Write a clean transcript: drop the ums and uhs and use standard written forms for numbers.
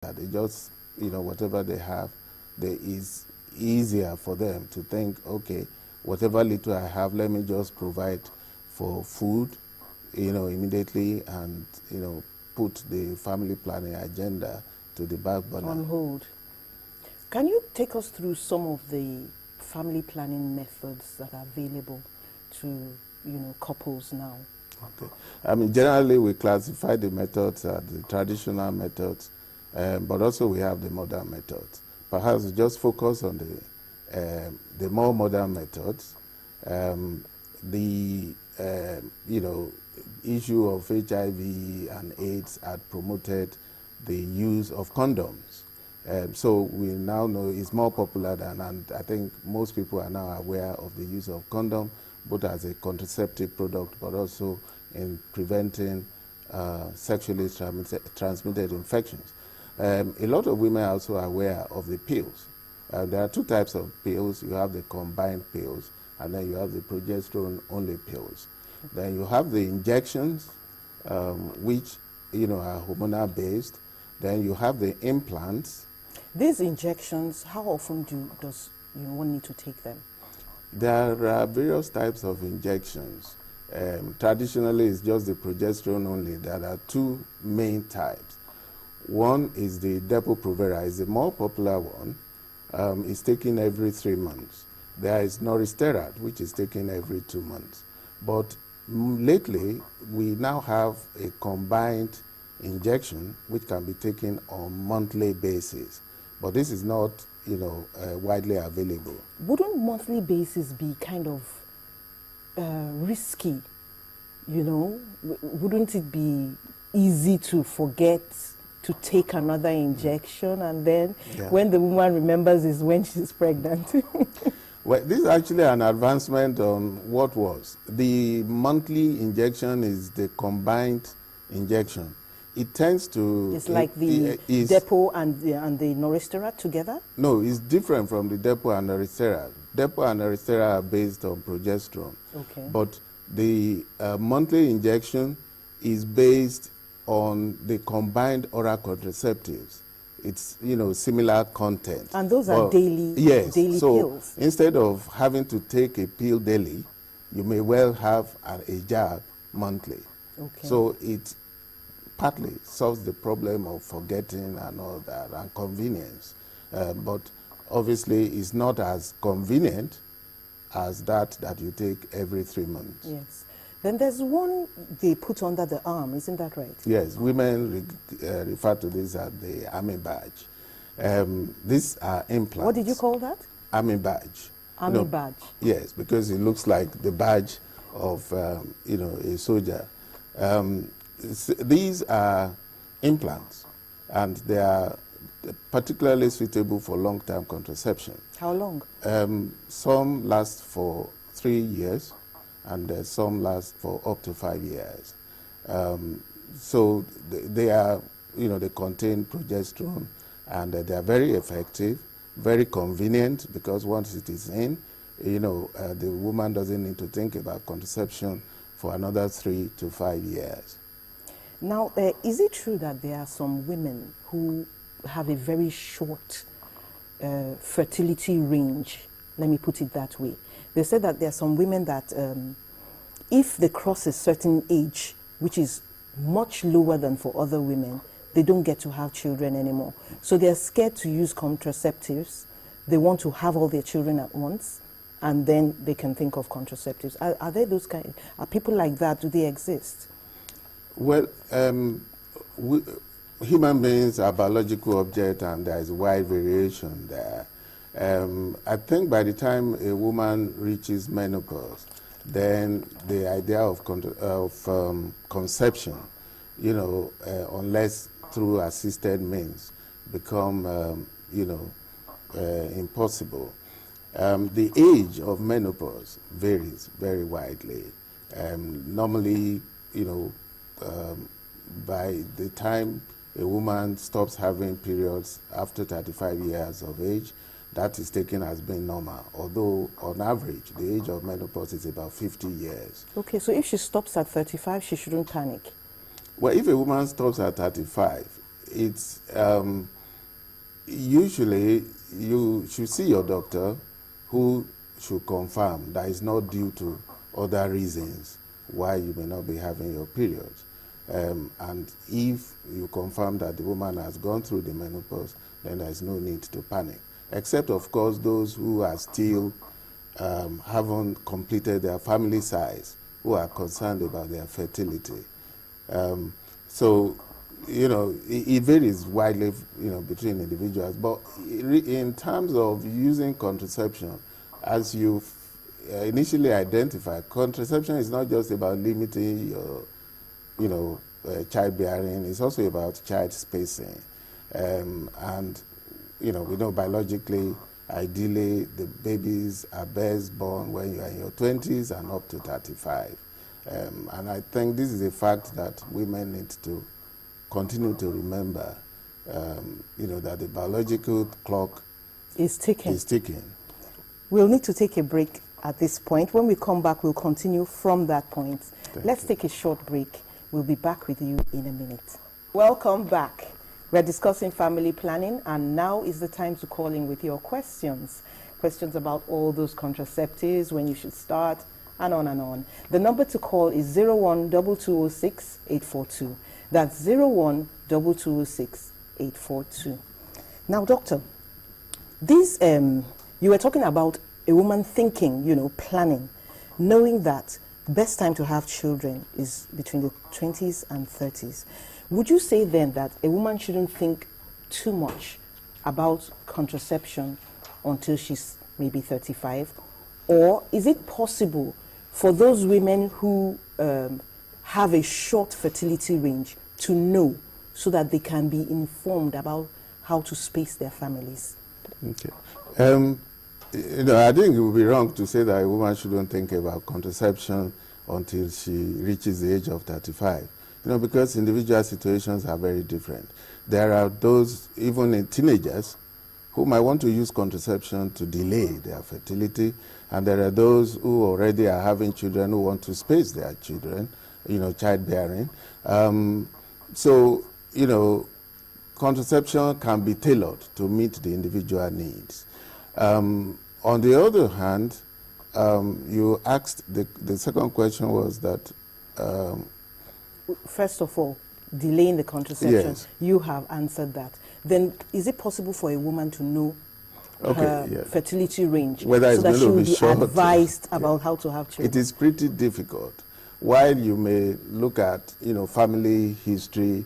that. They just, whatever they have, they is easier for them to think, okay, whatever little I have, let me just provide for food, immediately, and, put the family planning agenda to the back burner. On hold. Can you take us through some of the family planning methods that are available to, couples now? Okay. I mean, generally we classify the methods as the traditional methods, but also we have the modern methods. Perhaps we just focus on the more modern methods. The issue of HIV and AIDS had promoted the use of condoms. So we now know it's more popular than, and I think most people are now aware of the use of condom, both as a contraceptive product, but also in preventing sexually transmitted infections. A lot of women are also aware of the pills. There are two types of pills. You have the combined pills, and then you have the progesterone-only pills. Then you have the injections, which are hormonal-based. Then you have the implants. These injections, how often does one need to take them? There are various types of injections. Traditionally, it's just the progesterone only. There are two main types. One is the Depo-Provera. It's the more popular one. It's taken every 3 months. There is Noristerate, which is taken every 2 months. But lately, we now have a combined injection which can be taken on monthly basis. But this is not, widely available. Wouldn't monthly basis be kind of risky? Wouldn't it be easy to forget to take another injection, and then when the woman remembers is when she's pregnant? Well, this is actually an advancement on what was. The monthly injection is the combined injection. It tends to... It's like the Depo and the Noristerate together? No, it's different from the Depo and Noristerate. Depo and Noristerate are based on progesterone. Okay. But the monthly injection is based on the combined oral contraceptives. It's, similar content. And those are daily so pills? Instead of having to take a pill daily, you may well have a jab monthly. Okay. So it partly solves the problem of forgetting and all that, and convenience. But obviously, it's not as convenient as that you take every 3 months. Yes. Then there's one they put under the arm, isn't that right? Yes, women refer to this as the army badge. These are implants. What did you call that? Army badge. Army badge. Yes, because it looks like the badge of a soldier. These are implants, and they are particularly suitable for long-term contraception. How long? Some last for 3 years, and some last for up to 5 years. So they are, they contain progesterone, and they are very effective, very convenient, because once it is in, the woman doesn't need to think about contraception for another 3 to 5 years. Now, is it true that there are some women who have a very short fertility range? Let me put it that way. They said that there are some women that if they cross a certain age, which is much lower than for other women, they don't get to have children anymore. So they're scared to use contraceptives. They want to have all their children at once, and then they can think of contraceptives. Are there those kind? Are people like that? Do they exist? Well, human beings are biological objects, and there is wide variation there. I think by the time a woman reaches menopause, then the idea of conception, unless through assisted means, become, impossible. The age of menopause varies very widely. Normally, by the time a woman stops having periods after 35 years of age, that is taken as being normal, although on average the age of menopause is about 50 years. Okay, so if she stops at 35, she shouldn't panic? Well, if a woman stops at 35, it's usually you should see your doctor, who should confirm that it's not due to other reasons why you may not be having your periods. And if you confirm that the woman has gone through the menopause, then there is no need to panic. Except, of course, those who are still haven't completed their family size, who are concerned about their fertility. So, you know, it varies widely, you know, between individuals. But in terms of using contraception, as you initially identified, contraception is not just about limiting your, you know, childbearing. It's also about child spacing. And, you know, we know biologically, ideally, the babies are best born when you are in your 20s and up to 35. And I think this is a fact that women need to continue to remember, you know, that the biological clock is ticking. We'll need to take a break at this point. When we come back, we'll continue from that point. Let's take a short break. We'll be back with you in a minute. Welcome back. We're discussing family planning, and now is the time to call in with your questions. Questions about all those contraceptives, when you should start, and on and on. The number to call is 01-2206-842. That's 01-2206-842. Now, doctor, this you were talking about a woman thinking, you know, planning, knowing that the best time to have children is between the 20s and 30s. Would you say then that a woman shouldn't think too much about contraception until she's maybe 35? Or is it possible for those women who have a short fertility range to know so that they can be informed about how to space their families? Okay. You know, I think it would be wrong to say that a woman shouldn't think about contraception until she reaches the age of 35. You know, because individual situations are very different. There are those, even in teenagers, who might want to use contraception to delay their fertility, and there are those who already are having children who want to space their children, you know, childbearing. So, you know, contraception can be tailored to meet the individual needs. On the other hand, you asked, the second question was that... First of all, delaying the contraception, yes. You have answered that. Then is it possible for a woman to know her fertility range, whether so that she will be short, advised about how to have children? It is pretty difficult. While you may look at, you know, family history,